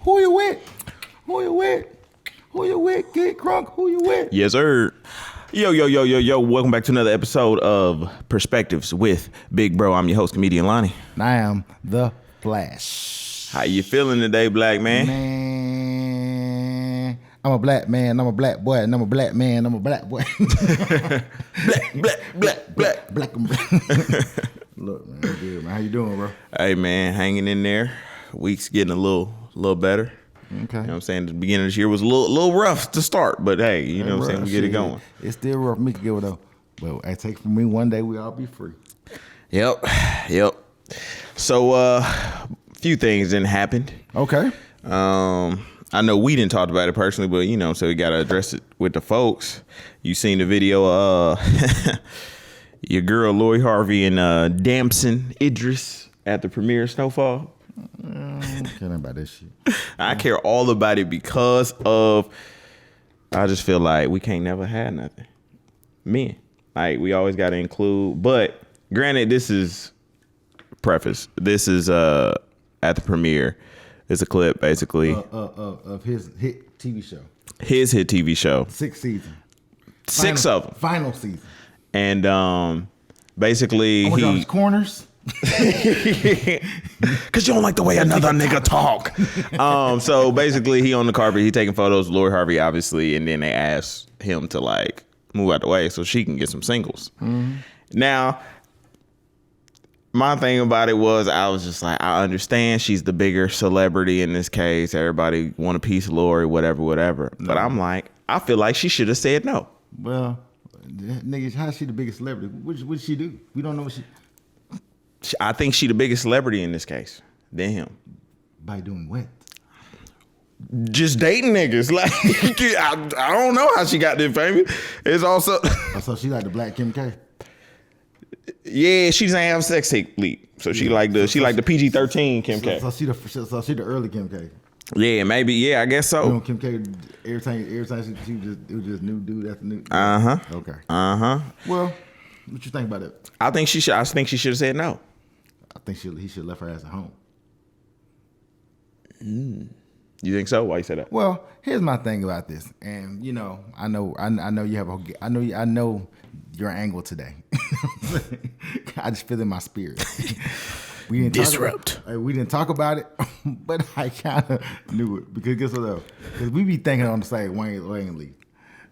Who you with? Who you with? Who you with? Get crunk. Who you with? Yes, sir. Yo. Welcome back to another episode of Perspectives with Big Bro. I'm your host, comedian Lonnie. And I am the Flash. How you feeling today, black man? Man, I'm a black man. I'm a black boy. And I'm a black man. I'm a black boy. black. Look, man, I'm good, man. How you doing, bro? Hey, man, hanging in there. Week's getting a little better. Okay. You know what I'm saying? The beginning of this year was a little rough to start, but hey, you know what I'm saying? We get it going. It's still rough for me to get it though. But I take from me one day we all be free. Yep. So a few things didn't happen. Okay. I know we didn't talk about it personally, but you know, so we gotta address it with the folks. You seen the video your girl Lori Harvey and Damson Idris at the premiere of Snowfall? I don't care about this shit. I care all about it because of I just feel like we can't never have nothing. Men. Like we always gotta include, but granted, this is preface. This is at the premiere. It's a clip basically of his hit TV show. His hit TV show. 6 seasons. Six of them. Final season. And basically His corners. Cause you don't like the way another nigga talk. So basically he on the carpet, he taking photos of Lori Harvey, obviously, and then they asked him to like move out the way so she can get some singles. Mm-hmm. Now, my thing about it was I was just like, I understand she's the bigger celebrity in this case. Everybody want a piece of Lori, whatever. No. But I'm like, I feel like she should have said no. Well, nigga, how's she the biggest celebrity? What did she do? We don't know what she... I think she the biggest celebrity in this case than him. By doing what? Just dating niggas. Like I don't know how she got this famous. It's also so she like the black Kim K. Yeah, she doesn't have sex tape leak. So she like the PG-13 Kim K. So she the early Kim K. Yeah, maybe. Yeah, I guess so. You know, Kim K. Every time she it was just new dude after new. Okay. Well, what you think about it? I think she should have said no. I think he should have left her ass at home. You think so? Why you say that? Well, here's my thing about this, and you know, I know you have I know your angle today. I just feel in my spirit. We didn't talk about it, but I kind of knew it because guess what though? Because we be thinking on the side Wayne Lee,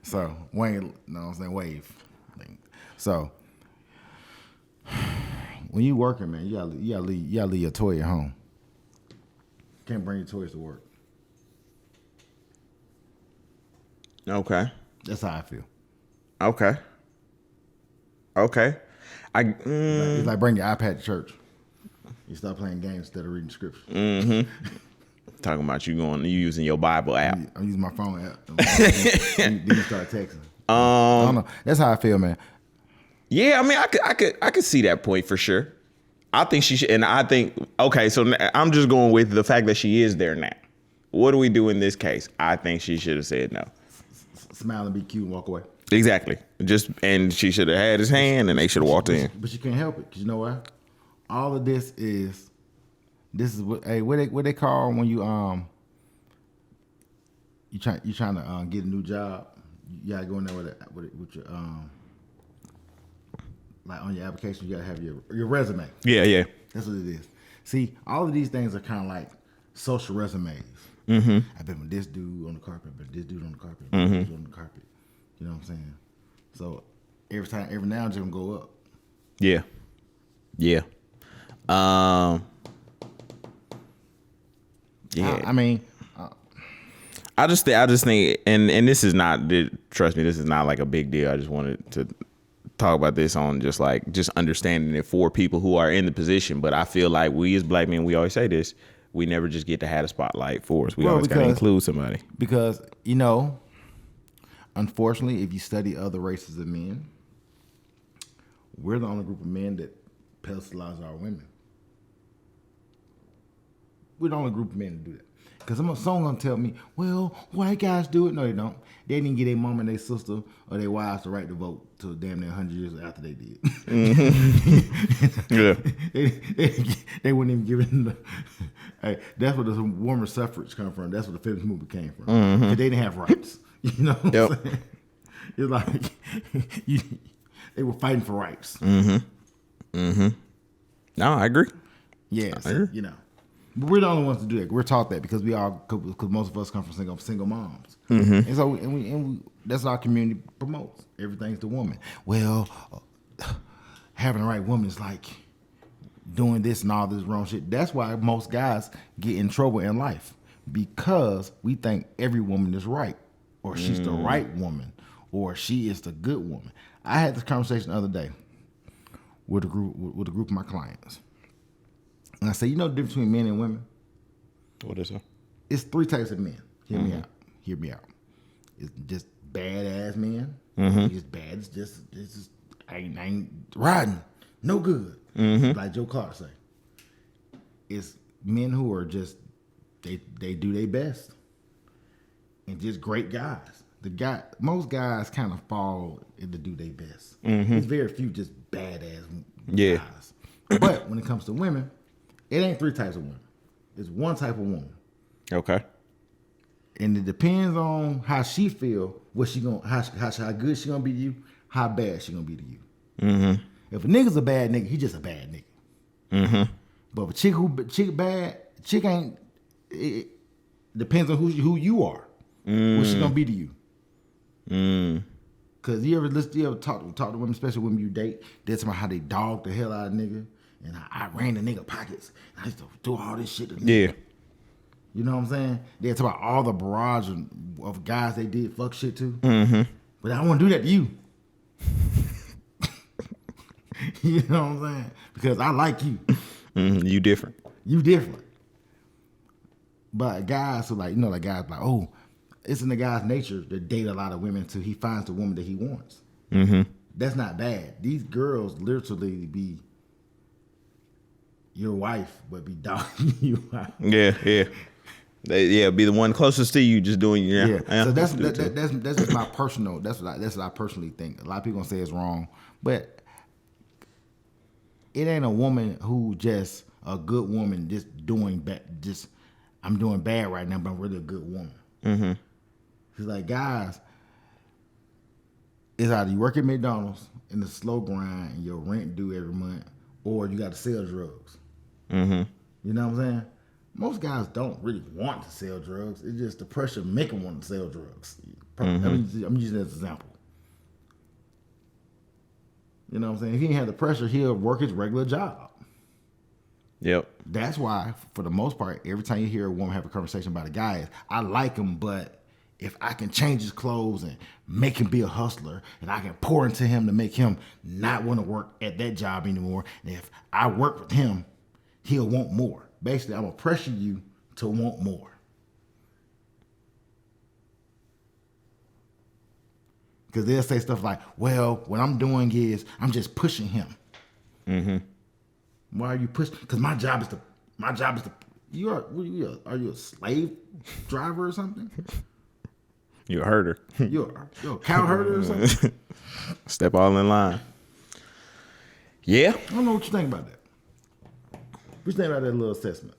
so Wayne, you know what I'm saying, wave. So when you working, man, you gotta leave your toy at home. Can't bring your toys to work. Okay. That's how I feel. Okay. It's like bring your iPad to church. You start playing games instead of reading scripture. Mm-hmm. Talking about you using your Bible app. I'm using my phone app. Then you start texting. I don't know. That's how I feel, man. Yeah, I mean, I could see that point for sure. I think she should, and I think okay. So I'm just going with the fact that she is there now. What do we do in this case? I think she should have said no. Smile and be cute and walk away. Exactly. And she should have had his hand, and they should have walked in. But you can't help it because you know what? All of this is what they call when you trying to get a new job. You gotta go in there with your like on your application. You gotta have your resume. Yeah. That's what it is. See, all of these things are kind of like social resumes. Mm-hmm. I've been with this dude on the carpet, but this dude on the carpet, mm-hmm. this dude on the carpet. You know what I'm saying? So every now and then, it's gonna go up. Yeah. Yeah. I mean, I just think, and this is not, trust me, this is not like a big deal. I just wanted to talk about this on just understanding it for people who are in the position. But I feel like we as black men, we always say this, we never just get to have a spotlight for us. We always got to include somebody. Because, you know, unfortunately, if you study other races of men, we're the only group of men that pedestalize our women. We're the only group of men to do that. Because someone gonna tell me, well, white guys do it. No, they don't. They didn't get their mom and their sister or their wives the right to vote till damn near 100 years after they did. Yeah. They wouldn't even give it. Hey, that's where the woman suffrage come from. That's where the feminist movement came from. Because they didn't have rights. You know what I'm saying? It's like they were fighting for rights. No, I agree. Yeah, so, you know. But we're the only ones to do that. We're taught that because because most of us come from single moms, and so we that's what our community promotes. Everything's the woman. Well, having the right woman is like doing this and all this wrong shit. That's why most guys get in trouble in life because we think every woman is right, or she's the right woman, or she is the good woman. I had this conversation the other day with a group of my clients. And I said, you know the difference between men and women? What is it? It's 3 types of men. Hear me out. Hear me out. It's just badass men. It's bad. It's just ain't riding. No good. Like Joe Clark say. It's men who are just they do their best. And just great guys. Most guys kind of fall into do their best. There's very few just badass guys. But when it comes to women, it ain't 3 types of women. It's 1 type of woman. Okay. And it depends on how she feel, what she gonna how good she gonna be to you, how bad she gonna be to you. If a nigga's a bad nigga, he just a bad nigga. But if a chick bad, chick ain't. It depends on who you are. What she gonna be to you. Cause you ever talk to women, especially women you date, they talk about how they dog the hell out of nigga. And I ran the nigga pockets. I used to do all this shit to nigga. Yeah. You know what I'm saying? They talk about all the barrage of guys they did fuck shit to. But I don't want to do that to you. You know what I'm saying? Because I like you. You different. You different. But guys who like, guys like, oh, it's in the guy's nature to date a lot of women till he finds the woman that he wants. That's not bad. These girls literally be your wife, but be dogging you out. Yeah. Be the one closest to you, just doing So that's just my personal. That's what I personally think. A lot of people gonna say it's wrong, but it ain't a woman who just a good woman just doing bad. Just I'm doing bad right now, but I'm really a good woman. It's like guys, it's either you work at McDonald's in the slow grind and your rent due every month, or you got to sell drugs. You know what I'm saying? Most guys don't really want to sell drugs. It's just the pressure make them want to sell drugs. I'm using that as an example. You know what I'm saying? If he didn't have the pressure, he'll work his regular job. Yep. That's why, for the most part, every time you hear a woman have a conversation about a guy, I like him, but if I can change his clothes and make him be a hustler, and I can pour into him to make him not want to work at that job anymore, and if I work with him, he'll want more. Basically, I'm going to pressure you to want more. Because they'll say stuff like, well, what I'm doing is I'm just pushing him. Why are you pushing? Because my job is to, are you a slave driver or something? You're a herder. You're a cow herder or something? Step all in line. Yeah. I don't know what you think about that. What you think about that little assessment?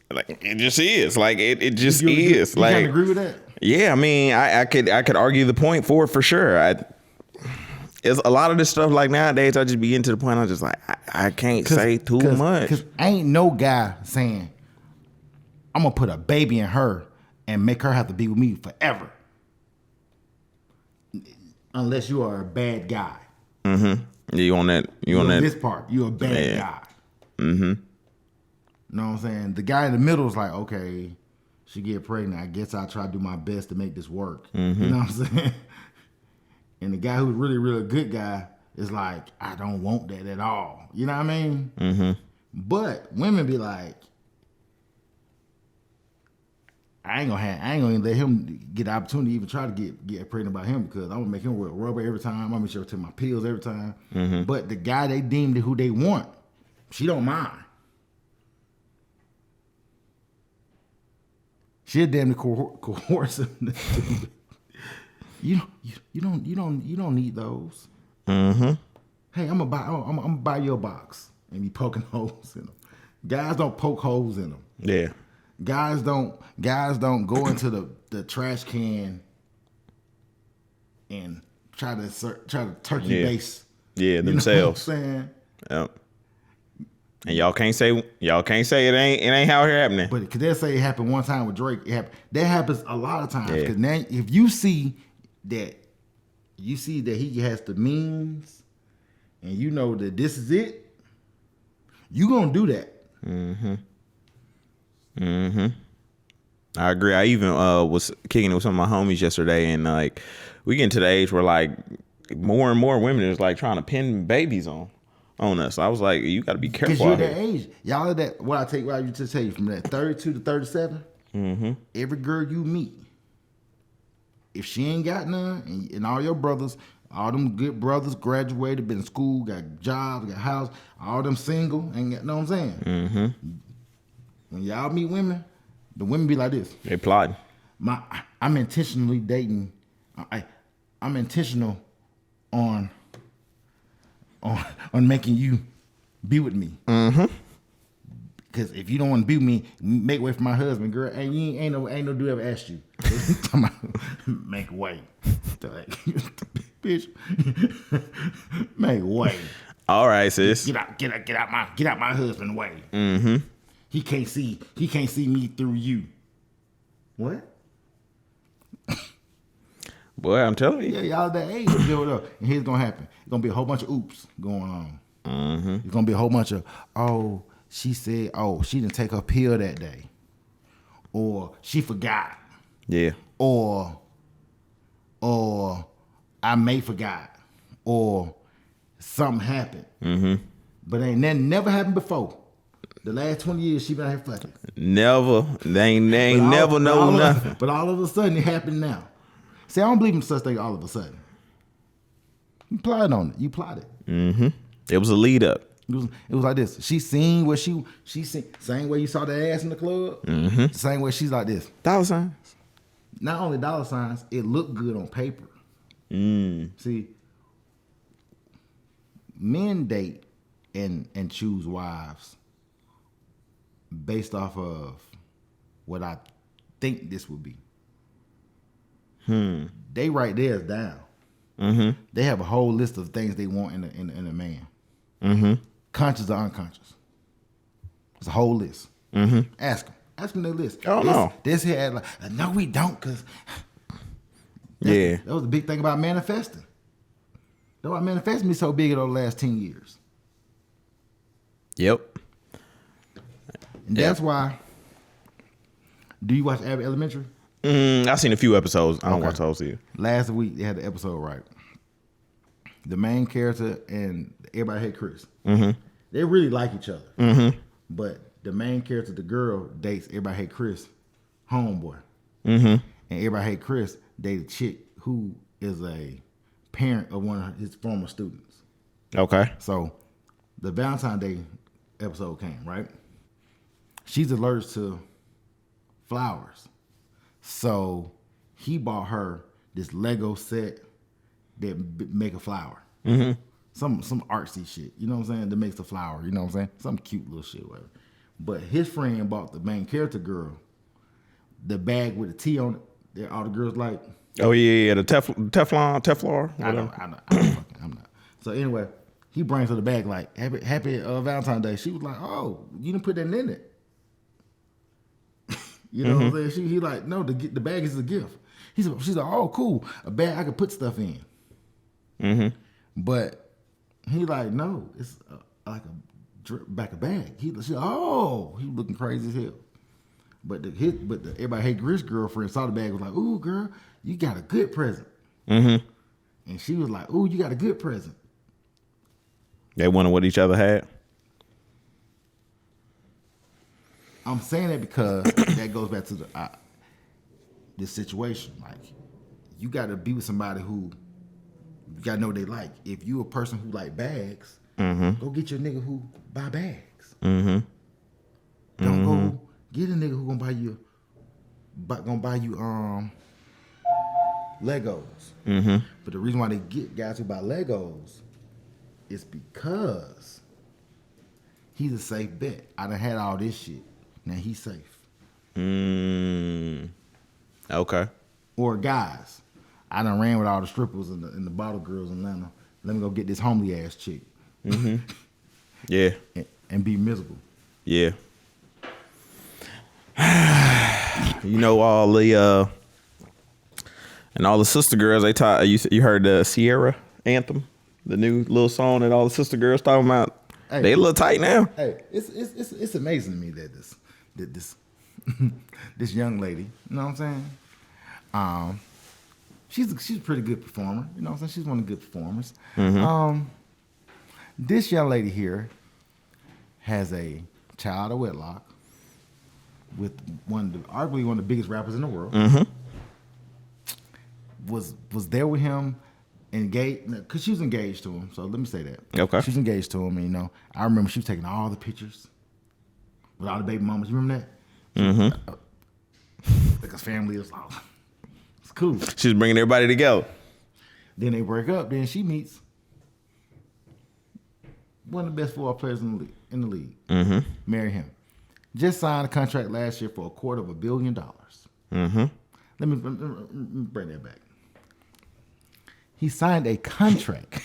It just is. Like it just you is. You like kind of agree with that? Yeah, I mean, I could argue the point for sure. It's a lot of this stuff like nowadays. I just be getting to the point. I'm just like, I can't say too much. Because ain't no guy saying, I'm gonna put a baby in her and make her have to be with me forever. Unless you are a bad guy. You on that? You on that? This part, you're a bad guy. You know what I'm saying? The guy in the middle is like, okay, she get pregnant. I guess I'll try to do my best to make this work. You know what I'm saying? And the guy who's really, really good guy is like, I don't want that at all. You know what I mean? But women be like, I ain't gonna even let him get the opportunity to even try to get pregnant by him because I'm gonna make him wear rubber every time. I'm gonna make sure to take my pills every time. Mm-hmm. But the guy they deemed who they want, she don't mind. She'll damn near coerce him. You don't need those. Mm-hmm. Hey, I'm gonna buy your box and be poking holes in them. Guys don't poke holes in them. Yeah. Guys don't go into the trash can and try to turkey base. Yeah, themselves. You know what I'm saying? Yep. And y'all can't say it ain't how it happening. But because they say it happened one time with Drake, that happens a lot of times. Because now if you see that he has the means and you know that this is it, you gonna do that. Mm-hmm. Mm-hmm. I agree. I even was kicking it with some of my homies yesterday, and like we get to the age where like more and more women is like trying to pin babies on us. I was like, you got to be careful. Because you're that age. Y'all are that. What I used to tell you from that 32 to 37. Mm-hmm. Every girl you meet, if she ain't got none, and all your brothers, all them good brothers graduated, been in school, got jobs, got house, all them single, ain't got, know what I'm saying? Mm-hmm. When y'all meet women, the women be like this. They plotting. I'm intentionally dating. I'm intentional on making you be with me. Mm-hmm. Because if you don't want to be with me, make way for my husband, girl. And you ain't no dude ever asked you. Make way, bitch. Make way. All right, sis. Get out my husband's way. Mm-hmm. He can't see me through you. What? Boy, I'm telling you. Yeah, y'all that age. And here's gonna happen. It's gonna be a whole bunch of oops going on. Mm-hmm. It's gonna be a whole bunch of, she said, she didn't take her pill that day. Or she forgot. Yeah. Or I may forgot. Or something happened. Mm-hmm. But never happened before. The last 20 years she been out here fucking. Never. They ain't never know nothing. But all of a sudden it happened now. See, I don't believe in such thing all of a sudden. You plotted on it. You plotted. Mm-hmm. It was a lead up. It was like this. She seen what she seen. Same way you saw the ass in the club. Mm-hmm. The same way she's like this. Dollar signs. Not only dollar signs, it looked good on paper. Mm. See, men date and choose wives based off of what I think this would be. They write theirs down. Mm-hmm. They have a whole list of things they want in a man. Mm-hmm. Conscious or unconscious. It's a whole list. Mm-hmm. Ask them their list. Oh, no. This had like, no, we don't, because that was the big thing about manifesting. That's why manifesting be so big in the last 10 years. Yep. And that's why. Do you watch Abbott Elementary? I've seen a few episodes. I don't watch those either. Last week they had the episode right. The main character and everybody hate Chris. Mm-hmm. They really like each other. Mm-hmm. But the main character, the girl, dates everybody hate Chris, homeboy. Mm-hmm. And everybody hate Chris dates a chick who is a parent of one of his former students. Okay. So the Valentine's Day episode came, right? She's allergic to flowers. So he bought her this Lego set that make a flower. Mm-hmm. Some artsy shit, you know what I'm saying, that makes a flower, you know what I'm saying? Some cute little shit, whatever. But his friend bought the main character girl the bag with a T on it that all the girls like. Oh, yeah, the Teflon, whatever. I'm not. So anyway, he brings her the bag like, happy Valentine's Day. She was like, oh, you didn't put that in it. You know what I'm saying? He like, no, the bag is a gift. She's like, oh, cool. A bag I could put stuff in. Mm-hmm. But he like, no, it's like a bag. She's like, oh, he looking crazy as hell. But everybody hate Chris' girlfriend saw the bag, was like, ooh, girl, you got a good present. Mm-hmm. And she was like, ooh, you got a good present. They wanted what each other had? I'm saying that because that goes back to this situation. Like, you got to be with somebody who you got to know they like. If you a person who like bags, go get your nigga who buy bags. Don't go get a nigga who gonna buy you Legos. But the reason why they get guys who buy Legos is because he's a safe bet. I done had all this shit. Now he's safe. Okay. Or guys, I done ran with all the strippers and the bottle girls in Atlanta. Let me go get this homely ass chick. Yeah. And be miserable. Yeah. You know, all the and all the sister girls they taught. You heard the Sierra anthem, the new little song that all the sister girls talking about. Hey, they a little tight now. Hey, it's amazing to me that this this young lady, you know what I'm saying? She's a pretty good performer. You know what I'm saying? She's one of the good performers. This young lady here has a child out of wedlock with arguably one of the biggest rappers in the world. Was there with him, engaged, because she was engaged to him. So let me say that. Okay. She was engaged to him, and, you know, I remember she was taking all the pictures with all the baby mamas. You remember that? Like his family was like, it's cool. She's bringing everybody together. Then they break up. Then she meets one of the best football players in the league. Marry him. Just signed a contract last year for $250 million. Let me bring that back. He signed a contract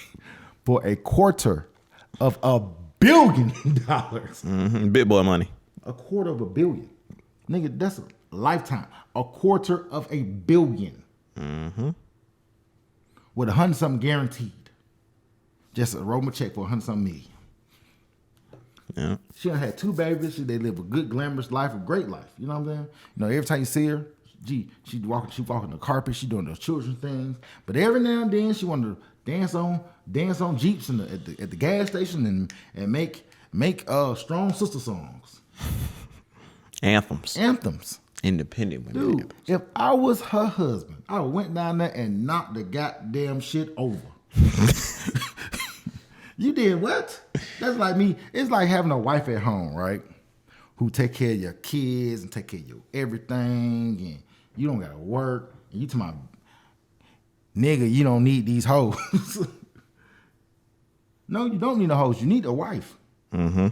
for $250 million. Big boy money. $250 million. Nigga, that's a lifetime. $250 million. With 100-something guaranteed. Just a Roma check for 100-something million. Yeah. She done had 2 babies. They live a good, glamorous life, a great life. You know what I'm saying? You know, every time you see her, she walking the carpet. She doing those children things. But every now and then, she want to dance on Jeeps at the gas station and make strong sister songs. Anthems. Independent women. Dude, if I was her husband, I went down there and knocked the goddamn shit over. You did what? That's like me. It's like having a wife at home, right? Who take care of your kids and take care of your everything, and you don't gotta work. And you to my nigga, you don't need these hoes. No, you don't need a hoes. You need a wife. And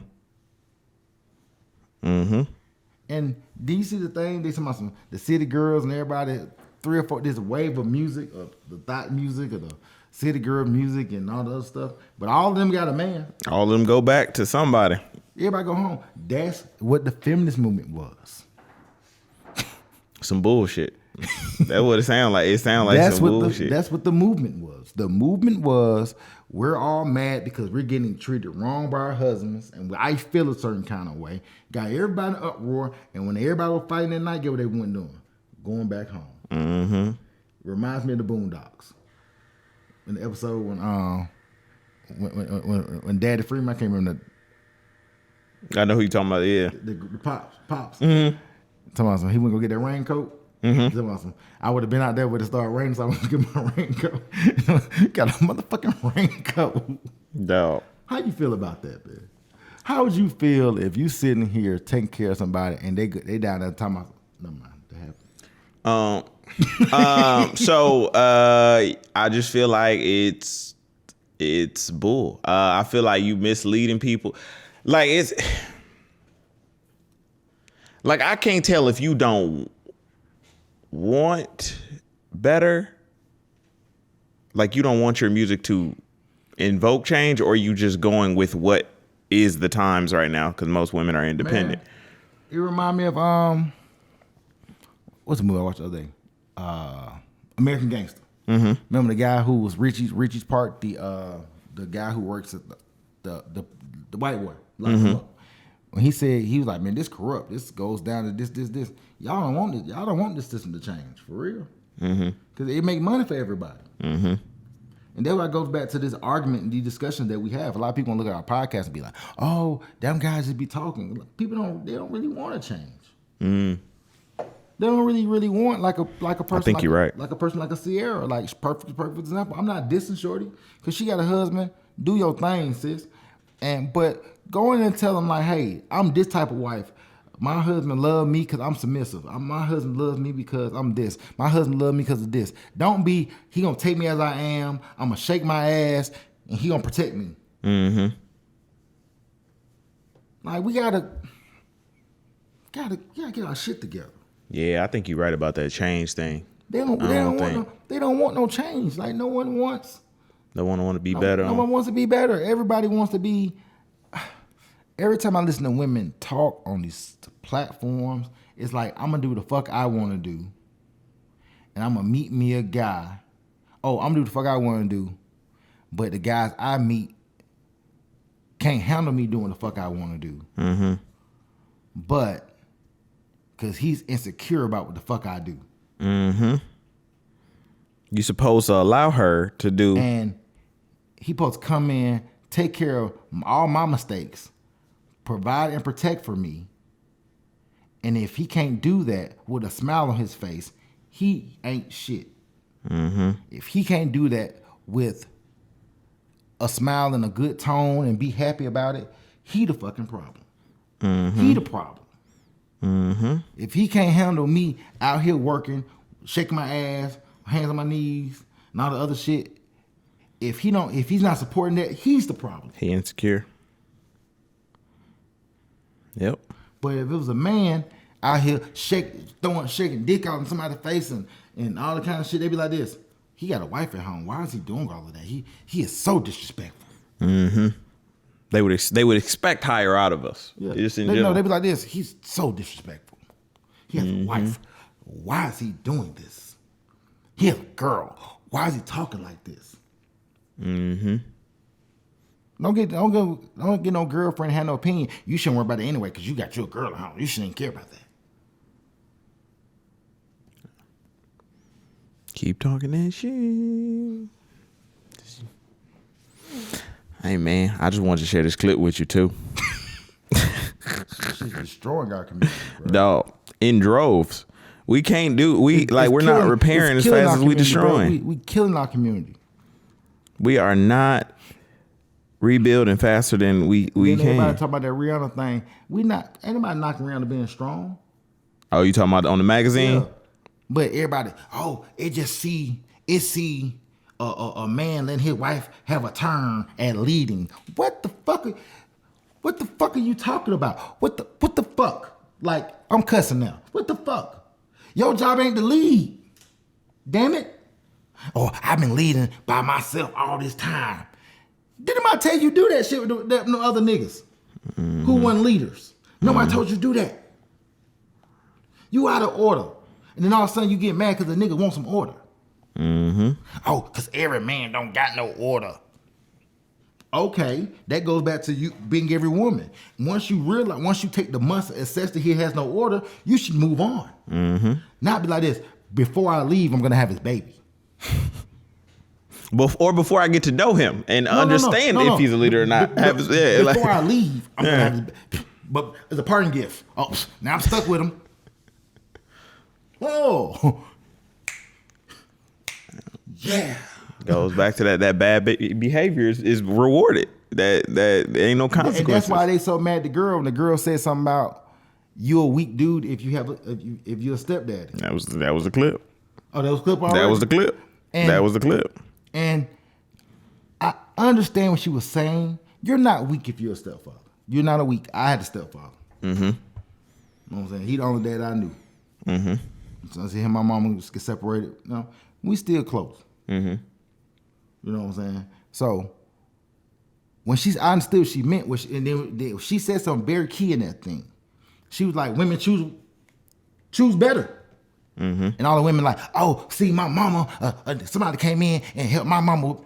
do you see the thing? They talking about the city girls and everybody, 3 or 4. There's a wave of music, of the thought music, of the city girl music, and all the other stuff. But all of them got a man. All of them go back to somebody. Everybody go home. That's what the feminist movement was. Some bullshit. That's what it sounds like. It sounds like some bullshit. That's what the movement was. The movement was, we're all mad because we're getting treated wrong by our husbands, and I feel a certain kind of way. Got everybody in an uproar, and when everybody was fighting that night, guess what they went doing? Going back home. Reminds me of the Boondocks. In the episode when Daddy Freeman, I can't remember I know who you talking about. Yeah, the pops. Talking about some, he went go get that raincoat. Talking about some, I would have been out there when it started raining, so I went to get my raincoat. Got a motherfucking raincoat. Dog. How you feel about that, man? How would you feel if you sitting here taking care of somebody and they down there talking about, never mind, that happened. So I just feel like it's bull. I feel like you misleading people. Like it's like I can't tell if you don't want better, like you don't want your music to invoke change, or you just going with what is the times right now because most women are independent. Man, it remind me of what's the movie I watched the other day? American Gangster. Remember the guy who was Richie's part, the guy who works at the white boy. When he said, he was like, man, this corrupt. This goes down to this. Y'all don't want this. Y'all don't want this system to change for real. Because it make money for everybody. And that's why it goes back to this argument and these discussions that we have. A lot of people look at our podcast and be like, oh, them guys just be talking. People don't really want to change. They don't really want like a person. I think like you're right. Like a person like a Sierra, like perfect example. I'm not dissing Shorty because she got a husband. Do your thing, sis. But go in and tell them like, hey, I'm this type of wife. My husband love me because I'm submissive. My husband loves me because I'm this. My husband love me because of this. Don't be, he gonna take me as I am. I'm gonna shake my ass and he gonna protect me. Mm-hmm. Like we gotta get our shit together. Yeah, I think you're right about that change thing. They don't want no change. Like no one wants. They want to be better. No one wants to be better. Everybody wants to be. Every time I listen to women talk on these platforms, it's like I'm gonna do the fuck I want to do, and I'm gonna meet me a guy. Oh, I'm gonna do the fuck I want to do, but the guys I meet can't handle me doing the fuck I want to do. Mm-hmm. But because he's insecure about what the fuck I do. Mm-hmm. You supposed to allow her to do. And he supposed to come in, take care of all my mistakes, provide and protect for me. And if he can't do that with a smile on his face, he ain't shit. Mm-hmm. If he can't do that with a smile and a good tone and be happy about it, he the fucking problem. Mm-hmm. He the problem. Mm-hmm. If he can't handle me out here working, shaking my ass, hands on my knees, and all the other shit, if he's not supporting that, he's the problem. He insecure. Yep. But if it was a man out here shaking dick out in somebody's face and all the kind of shit, they'd be like this. He got a wife at home. Why is he doing all of that? He is so disrespectful. Mm-hmm. They would expect higher out of us. Yeah. Just in No, general. they'd be like this. He's so disrespectful. He has a wife. Why is he doing this? He has a girl. Why is he talking like this? Mm-hmm. Don't get no girlfriend and have no opinion. You shouldn't worry about it anyway because you got your girl at home. You shouldn't care about that. Keep talking that shit. Hey man, I just wanted to share this clip with you too. She's destroying our community, bro. Dog, in droves. We can't do we're not repairing as fast as we destroying. We killing our community. We are not rebuilding faster than we Everybody can. talk about that Rihanna thing. Ain't nobody knocking Rihanna being strong. Oh, you talking about on the magazine? Yeah. But everybody, it see a man letting his wife have a turn at leading. What the fuck are you talking about? What the fuck? Like, I'm cussing now. What the fuck? Your job ain't to lead. Damn it. Oh, I've been leading by myself all this time. Didn't I tell you do that shit with no other niggas who weren't leaders? Nobody told you to do that. You out of order. And then all of a sudden you get mad because the nigga wants some order. Mm-hmm. Oh, because every man don't got no order. Okay, that goes back to you being every woman. Once you take the months to assess that he has no order, you should move on. Mm-hmm. Not be like this, before I leave, I'm going to have his baby. Before I get to know him and understand if he's a leader or not. Before I leave, I'm going to have his baby. But it's a parting gift. Oh, now I'm stuck with him. Oh. Yeah. Goes back to that bad behavior is rewarded. That ain't no consequences. And that's why they so mad at the girl when the girl said something about you a weak dude if you're a stepdaddy. That was the clip. Oh, that was the clip already? That was the clip. That was the clip. And I understand what she was saying. You're not weak if you're a stepfather. You're not a weak. I had a stepfather. Mm-hmm. You know what I'm saying? He the only dad I knew. Mm-hmm. So I see him and my mama get separated. No, we still close. Mm-hmm. You know what I'm saying? So when I understood what she meant, and then she said something very key in that thing. She was like, women choose better. Mm-hmm. And all the women like, oh, see, my mama, somebody came in and helped my mama.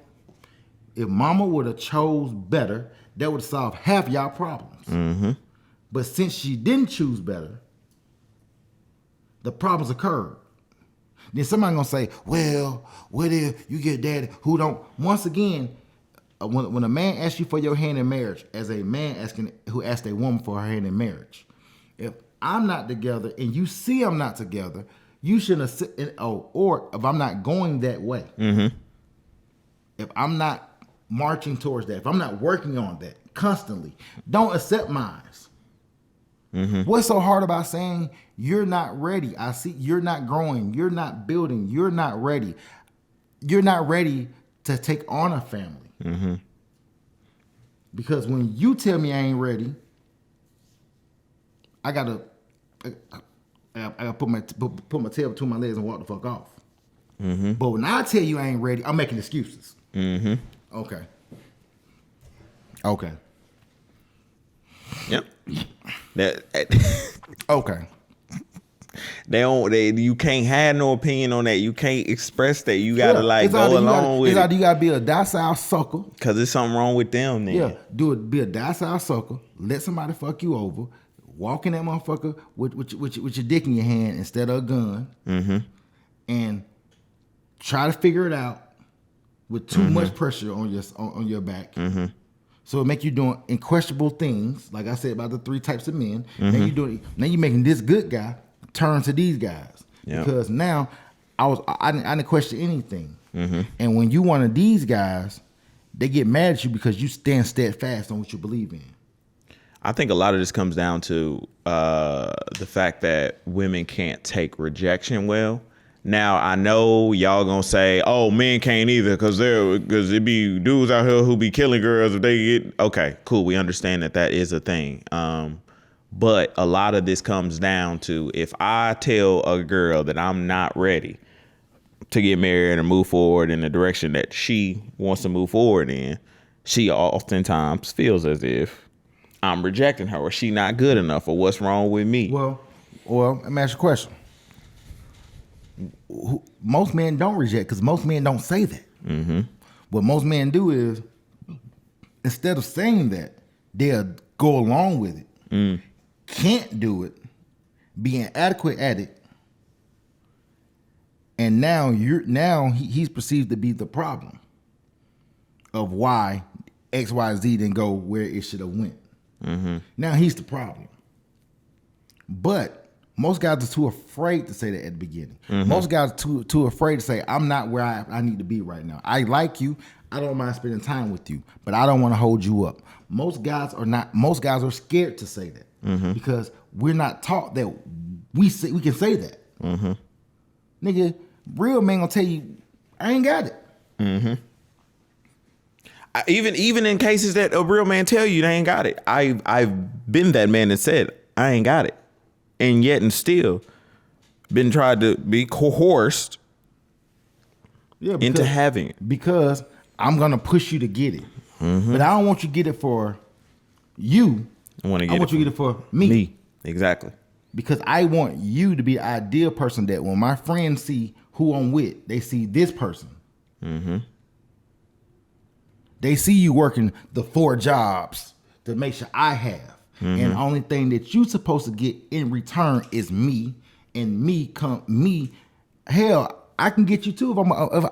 If mama would have chose better, that would solve half y'all problems. Mm-hmm. But since she didn't choose better, the problems occurred. Then somebody gonna say, well, what if you get daddy who don't? Once again, when a man asks you for your hand in marriage, as a man who asked a woman for her hand in marriage, if I'm not together and you see I'm not together, you shouldn't have or if I'm not going that way, if I'm not marching towards that, if I'm not working on that constantly, don't accept mine. What's so hard about saying you're not ready? I see you're not growing, you're not building, you're not ready. You're not ready to take on a family. Because when you tell me I ain't ready, I gotta put my tail between my legs and walk the fuck off. But when I tell you I ain't ready, I'm making excuses. Okay. Yep. That Okay. you can't have no opinion on that. You can't express that. You gotta go along with it. It's like you gotta be a docile sucker. Cause there's something wrong with them then. Yeah, be a docile sucker. Let somebody fuck you over. Walk in that motherfucker with your dick in your hand instead of a gun. And try to figure it out with too much pressure on your back. So it make you doing unquestionable things, like I said about the 3 types of men. Now you making this good guy turn to these guys. Because now I didn't question anything. And when you one of these guys, they get mad at you because you stand steadfast on what you believe in. I think a lot of this comes down to the fact that women can't take rejection well. Now, I know y'all gonna say, oh, men can't either because it be dudes out here who be killing girls if they get... Okay, cool. We understand that is a thing. But a lot of this comes down to if I tell a girl that I'm not ready to get married and move forward in the direction that she wants to move forward in, she oftentimes feels as if I'm rejecting her or she not good enough or what's wrong with me. Well, let me ask you a question. Most men don't reject because most men don't say that. What most men do is, instead of saying that, they'll go along with it. Can't do it, be inadequate at it, and now he's perceived to be the problem of why XYZ didn't go where it should have went. Now he's the problem. But most guys are too afraid to say that at the beginning. Most guys are too afraid to say, I'm not where I need to be right now. I like you. I don't mind spending time with you, but I don't want to hold you up. Most guys are scared to say that because we're not taught that we can say that. Nigga, real man gonna tell you, I ain't got it. Even in cases that a real man tell you they ain't got it. I've been that man that said, I ain't got it. And yet and still been tried to be coerced into having it. Because I'm going to push you to get it. But I don't want you to get it for you. I want you to get it for me. Exactly. Because I want you to be the ideal person that when my friends see who I'm with, they see this person. They see you working the 4 jobs to make sure I have. And the only thing that you supposed to get in return is me, and me. Hell, I can get you too if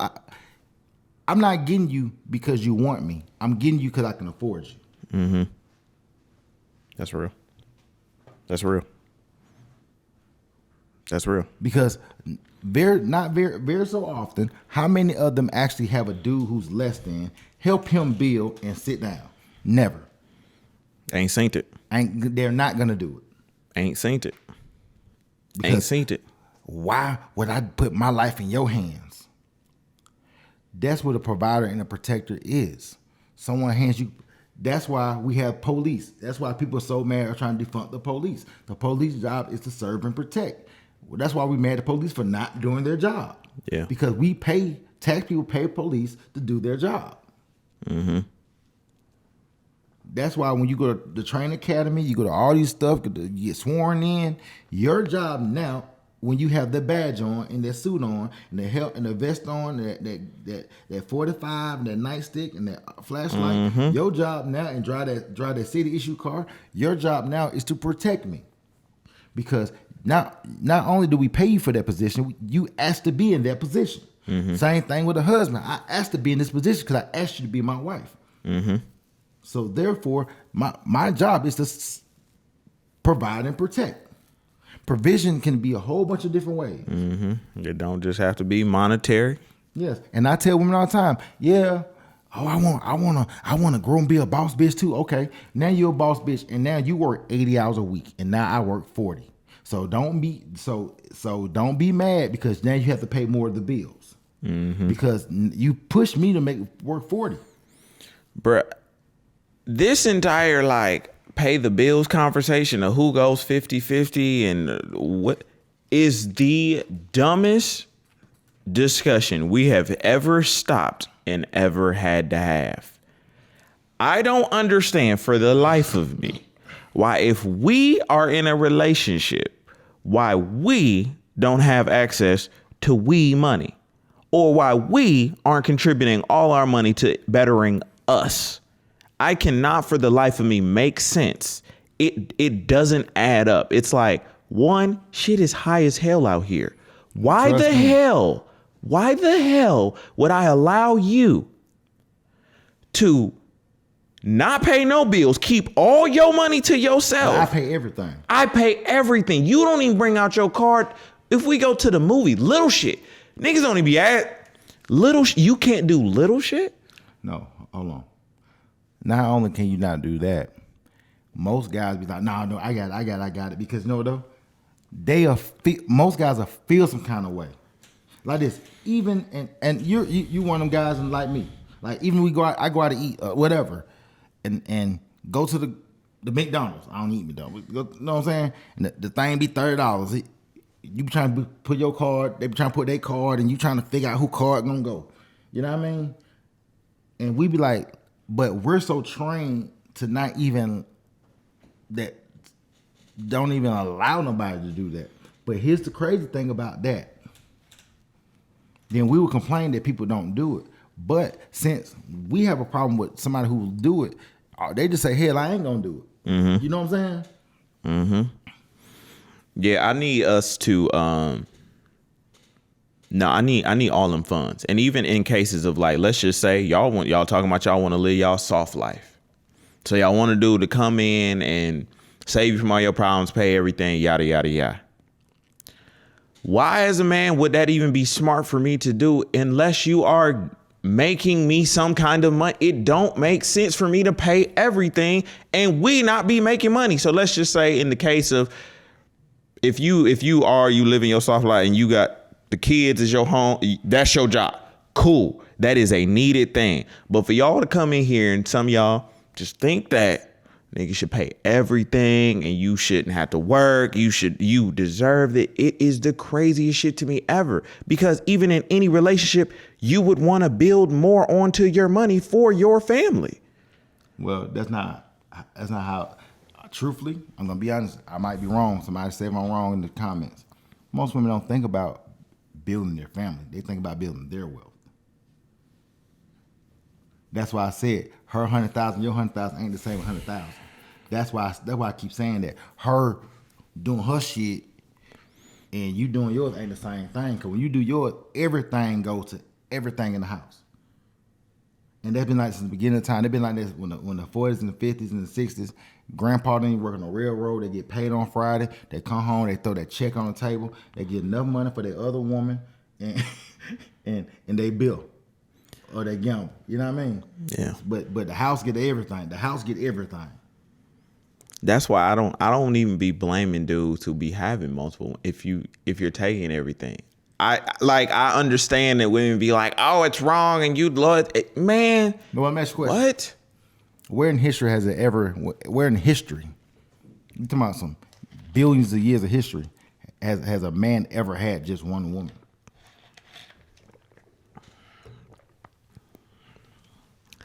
I'm not getting you because you want me. I'm getting you because I can afford you. That's real. Because very so often, how many of them actually have a dude who's less than help him build and sit down? Never. Ain't seen it. They're not gonna do it. Ain't seen it. Ain't seen it. Why would I put my life in your hands? That's what a provider and a protector is. Someone hands you. That's why we have police. That's why people are so mad are trying to defund the police. The police job is to serve and protect. Well, that's why we mad at the police for not doing their job. Yeah. Because tax people pay police to do their job. That's why when you go to the training academy, you go to all these stuff, you get sworn in. Your job now, when you have the badge on and that suit on and the helmet and the vest on, that 45 and that nightstick and that flashlight, your job now and drive that city issue car. Your job now is to protect me, because not only do we pay you for that position, you asked to be in that position. Same thing with a husband. I asked to be in this position because I asked you to be my wife. So therefore, my job is to provide and protect. Provision can be a whole bunch of different ways. It don't just have to be monetary. Yes, and I tell women all the time, yeah. Oh, I want to grow and be a boss bitch too. Okay, now you're a boss bitch, and now you work 80 hours a week, and now I work 40. So don't be mad because now you have to pay more of the bills because you pushed me to make work 40. Bruh, this entire like pay the bills conversation of who goes 50-50 and what is the dumbest discussion we have ever stopped and ever had to have. I don't understand for the life of me why if we are in a relationship, why we don't have access to we money or why we aren't contributing all our money to bettering us. I cannot for the life of me make sense. It doesn't add up. It's like, one, shit is high as hell out here. Why the hell would I allow you to not pay no bills, keep all your money to yourself? I pay everything. I pay everything. You don't even bring out your card. If we go to the movie, little shit. Niggas don't even be at little you can't do little shit? No, hold on. Not only can you not do that, most guys be like, no, I got it. Because you know what though? Most guys will feel some kind of way. Like this. Even and you one of them guys and like me. Like even I go out to eat whatever. And go to the McDonald's. I don't eat McDonald's. You know what I'm saying? And the thing be $30. You trying to put your card, they be trying to put their card, and you trying to figure out who card gonna go. You know what I mean? And we be like, but we're so trained to not even that, don't even allow nobody to do that. But here's the crazy thing about that. Then we would complain that people don't do it. But since we have a problem with somebody who will do it, they just say, hell, I ain't gonna do it. You know what I'm saying? Yeah, I need us to I need all them funds. And even in cases of like, let's just say y'all talking about y'all want to live y'all soft life. So y'all want to do to come in and save you from all your problems, pay everything, yada, yada, yada. Why as a man would that even be smart for me to do unless you are making me some kind of money? It don't make sense for me to pay everything and we not be making money. So let's just say in the case of if you living your soft life and you got the kids as your home, that's your job. Cool. That is a needed thing. But for y'all to come in here and some of y'all just think that nigga should pay everything and you shouldn't have to work. You deserve it. It is the craziest shit to me ever. Because even in any relationship, you would want to build more onto your money for your family. Well, that's not how, truthfully, I'm going to be honest, I might be wrong. Somebody say if I'm wrong in the comments. Most women don't think about building their family. They think about building their wealth. That's why I said her 100,000, your 100,000 ain't the same 100,000. That's why I keep saying that. Her doing her shit and you doing yours ain't the same thing. Cause when you do yours, everything goes to everything in the house. And that's been like since the beginning of time. They've been like this when the 40s and the 50s and the 60s. Grandpa didn't work on the railroad. They get paid on Friday. They come home. They throw that check on the table. They get enough money for their other woman, and they bill or they gamble. You know what I mean? Yeah. But the house get everything. The house get everything. That's why I don't even be blaming dudes who be having multiple if you're taking everything. I understand that women be like, oh, it's wrong and you'd love it. Man. No, I'm asking question. What? Where in history, you talking about some billions of years of history, has a man ever had just one woman?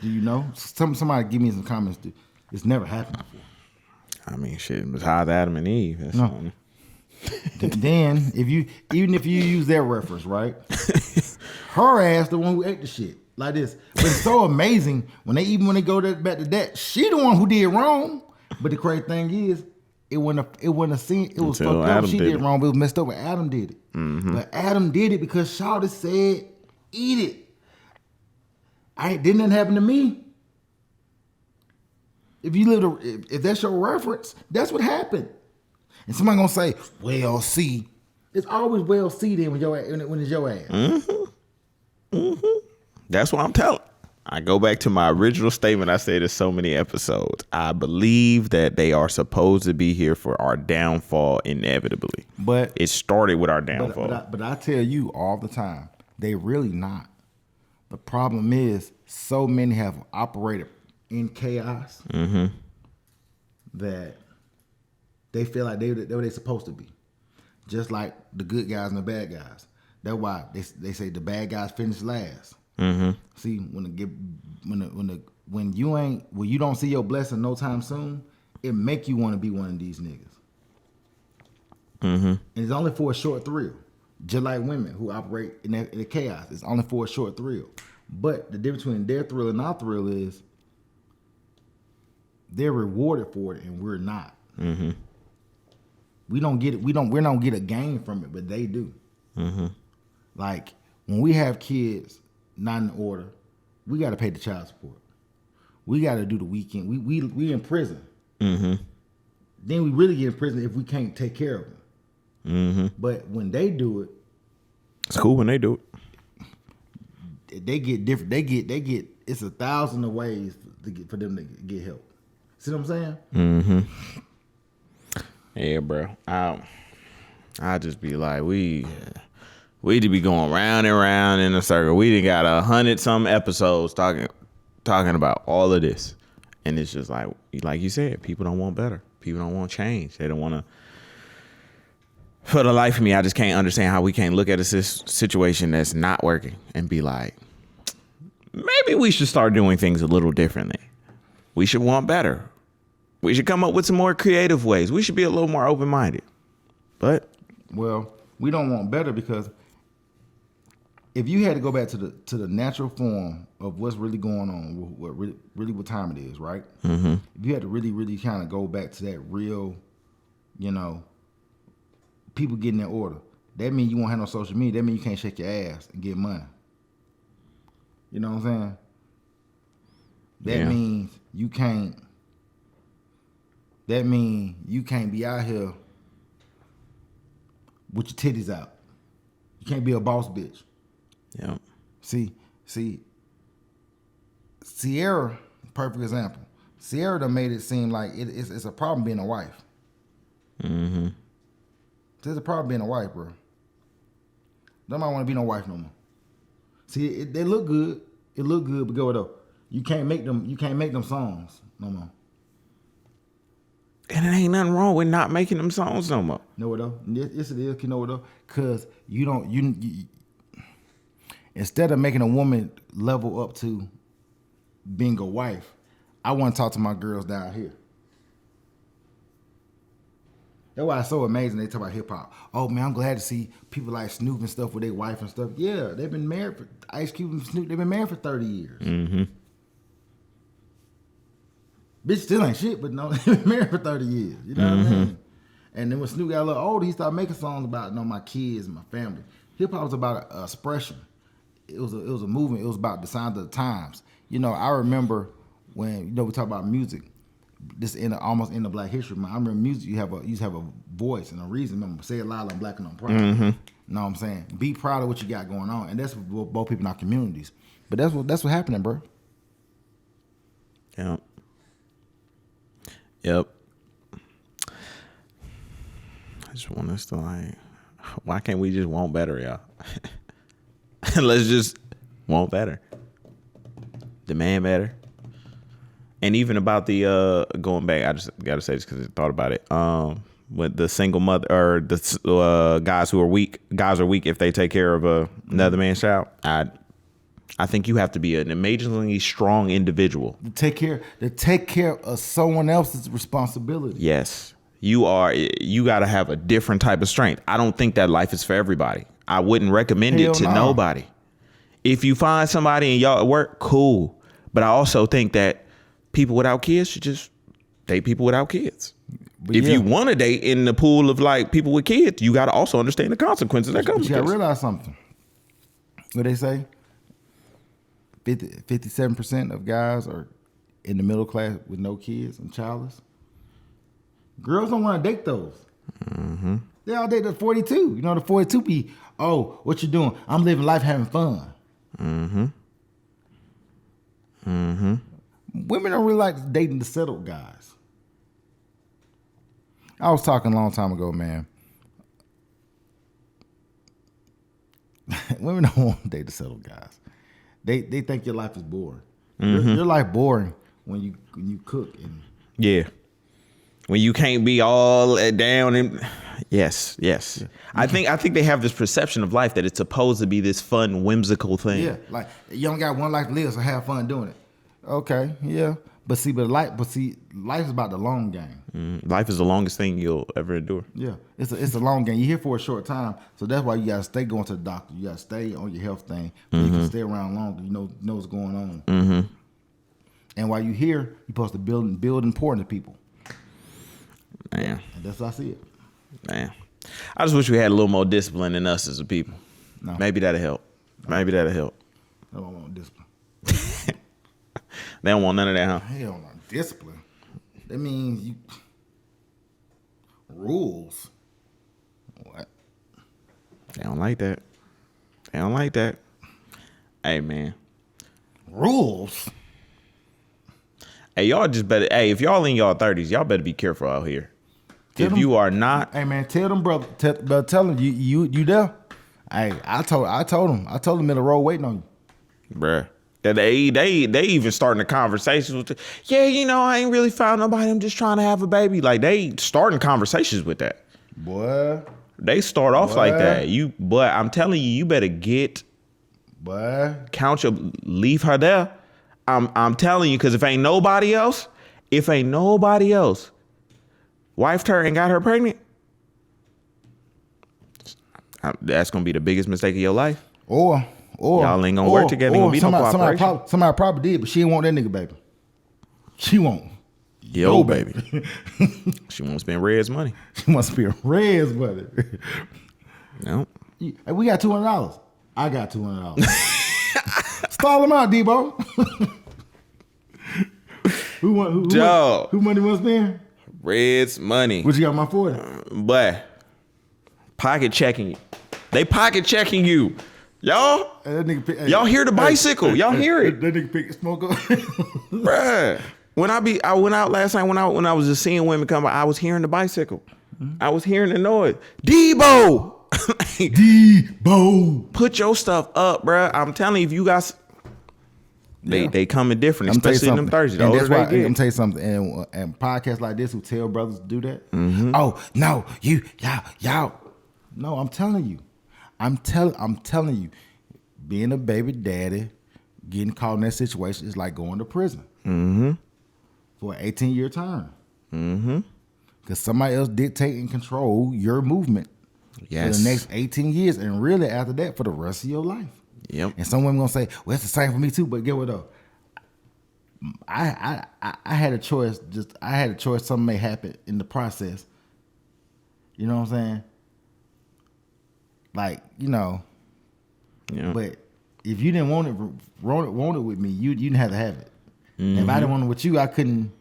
Do you know? Somebody give me some comments. It's never happened before. I mean, shit, it was how Adam and Eve. That's no. Then, even if you use their reference, right? Her ass the one who ate the shit like this. But it's so amazing when they go back to that, she the one who did wrong. But the crazy thing is, it wasn't a scene. It was fucked up. She did wrong, but it was messed up when Adam did it. Mm-hmm. But Adam did it because Shawty said, "Eat it." Didn't that happen to me? If that's your reference, that's what happened. And somebody gonna say, well, see. It's always well, see then when it's your ass. That's what I'm telling. I go back to my original statement I said in so many episodes. I believe that they are supposed to be here for our downfall inevitably. But it started with our downfall. But I tell you all the time, they really not. The problem is so many have operated in chaos that they feel like they're what they're supposed to be. Just like the good guys and the bad guys. That's why they say the bad guys finish last. See, when you don't see your blessing no time soon, it make you want to be one of these niggas. And it's only for a short thrill. Just like women who operate in the chaos, it's only for a short thrill. But the difference between their thrill and our thrill is they're rewarded for it and we're not. We don't get it. We don't get a gain from it, but they do. Like when we have kids not in order, we got to pay the child support. We got to do the weekend. We in prison. Then we really get in prison if we can't take care of them. But when they do it, it's cool when they do it. They get different. They get. It's 1,000 of ways for them to get help. See what I'm saying? Yeah, bro. I just be like, we to be going round and round in a circle. We done got 100-some episodes talking about all of this, and it's just like you said, people don't want better. People don't want change. They don't want to. For the life of me, I just can't understand how we can't look at a situation that's not working and be like, maybe we should start doing things a little differently. We should want better. We should come up with some more creative ways. We should be a little more open-minded. But well, we don't want better because if you had to go back to the natural form of what's really going on, what time it is, right? If you had to really kind of go back to that real, people getting in order, that means you won't have no social media. That means you can't shake your ass and get money. You know what I'm saying? That means you can't. That means you can't be out here with your titties out. You can't be a boss bitch. Yeah. See, Sierra, perfect example. Sierra done made it seem like it's a problem being a wife. There's a problem being a wife, bro. Nobody want to be no wife no more. See, they look good. It look good, but go though. You can't make them songs no more. And it ain't nothing wrong with not making them songs no more. Know what though? Yes, it is. You know what though? Cause you instead of making a woman level up to being a wife, I want to talk to my girls down here. That's why it's so amazing they talk about hip hop. Oh man, I'm glad to see people like Snoop and stuff with their wife and stuff. Yeah, they've been married for Ice Cube and Snoop. They've been married for 30 years. Bitch still ain't shit, but no, they've been married for 30 years. You know what I mean? And then when Snoop got a little older, he started making songs about my kids and my family. Hip hop was about expression. It was a movement. It was about the signs of the times. I remember when we talk about music. This almost in the Black History Month. I remember music. You used to have a voice and a reason. Remember, say it loud, I'm black and I'm proud. Know what I'm saying? Be proud of what you got going on, and that's for both people in our communities. But that's what's happening, bro. Yep. I just want us to why can't we just want better, y'all? Let's just want better. Demand better. And even about the going back, I just gotta say this because I thought about it. With the single mother or the guys who are weak, guys are weak if they take care of another man's child. I think you have to be an amazingly strong individual to take care of someone else's responsibility. Yes, you got to have a different type of strength. I don't think that life is for everybody. I wouldn't recommend it to nobody. If you find somebody and y'all at work, cool. But I also think that people without kids should just date people without kids. But if you want to date in the pool of people with kids, you got to also understand the consequences that come with this. You got to realize something. What they say? 57% of guys are in the middle class with no kids and childless. Girls don't want to date those. Mm-hmm. They all date the 42. You know, the 42 be, oh, what you doing? I'm living life having fun. Mm-hmm. Mm-hmm. Women don't really like dating the settled guys. I was talking a long time ago, man. Women don't want to date the settled guys. They think your life is boring. Your life boring when you cook and yeah. When you can't be all down and yes. Yeah. I think they have this perception of life that it's supposed to be this fun, whimsical thing. Yeah, like you only got one life to live, so have fun doing it. Okay, yeah, but life is about the long game. Life is the longest thing you'll ever endure. Yeah, it's a long game. You're here for a short time, so that's why you gotta stay going to the doctor. You gotta stay on your health thing. So you can stay around longer. You know what's going on. Mm-hmm. And while you're here, you're supposed to build important to people. Man, and that's how I see it. Man, I just wish we had a little more discipline in us as a people. No. Maybe that'll help. Maybe that'll help. I don't want discipline. They don't want none of that, huh? Hell no, discipline. That means you rules. What? They don't like that. They don't like that. Hey, man. Rules. Hey, y'all just better. Hey, if y'all in y'all 30s, y'all better be careful out here. If you are not, hey man, tell them brother, tell them you there. Hey, I told them in the road waiting on you, bruh. That they even starting the conversations with the, yeah, you know, I ain't really found nobody. I'm just trying to have a baby. Like they starting conversations with that. Boy, they start off like that. But I'm telling you, you better leave her there. I'm telling you, because if ain't nobody else, wifed her and got her pregnant, that's gonna be the biggest mistake of your life. Or y'all ain't gonna work together. Gonna be no cooperation. Somebody probably did, but she didn't want that nigga baby. She won't. Yo, baby. She won't spend Red's money. She wants to spend Red's money. No. Hey, we got $200. I got $200. Stall them out, Debo. Who money was spend? Red's money. What you got my 40? But pocket checking you. They pocket checking you. Y'all, y'all hear the bicycle. Y'all hear it. That nigga pick smoke up. Bruh. I went out last night when I was just seeing women come by, I was hearing the bicycle. I was hearing the noise. Debo. Debo. Put your stuff up, bruh. I'm telling you, if you guys, they coming different, especially in them Thursdays. And that's why I'm gonna tell you something. And podcasts like this who tell brothers to do that. Mm-hmm. Oh no, y'all. No, I'm telling you. I'm telling you, being a baby daddy, getting caught in that situation is like going to prison. Mm-hmm. For an 18-year term. Mm-hmm. Because somebody else dictate and control your movement for the next 18 years, and really after that for the rest of your life. Yep. And some women gonna say, "Well, it's the same for me too." But get what though? I had a choice. Something may happen in the process. You know what I'm saying? Like, you know. Yeah. But if you didn't want it with me, you didn't have to have it. Mm-hmm. If I didn't want it with you, I couldn't.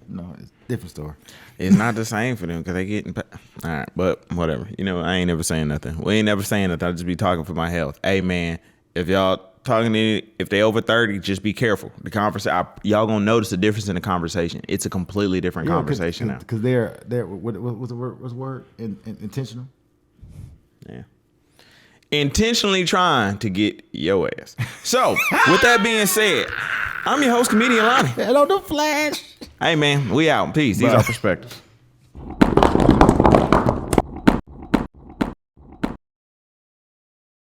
No, it's a different story. It's not the same for them because they getting. All right, but whatever. You know, I ain't never saying nothing. We ain't never saying nothing. I just be talking for my health. Hey, man, if y'all talking to, if they over 30, just be careful. The conversation, y'all gonna notice the difference in the conversation. It's a completely different conversation now. Because they're what's the word? Intentional. Yeah. Intentionally trying to get your ass. So, with that being said, I'm your host, Comedian Lonnie. Hello, the Flash. Hey, man, we out. Peace. These are perspectives.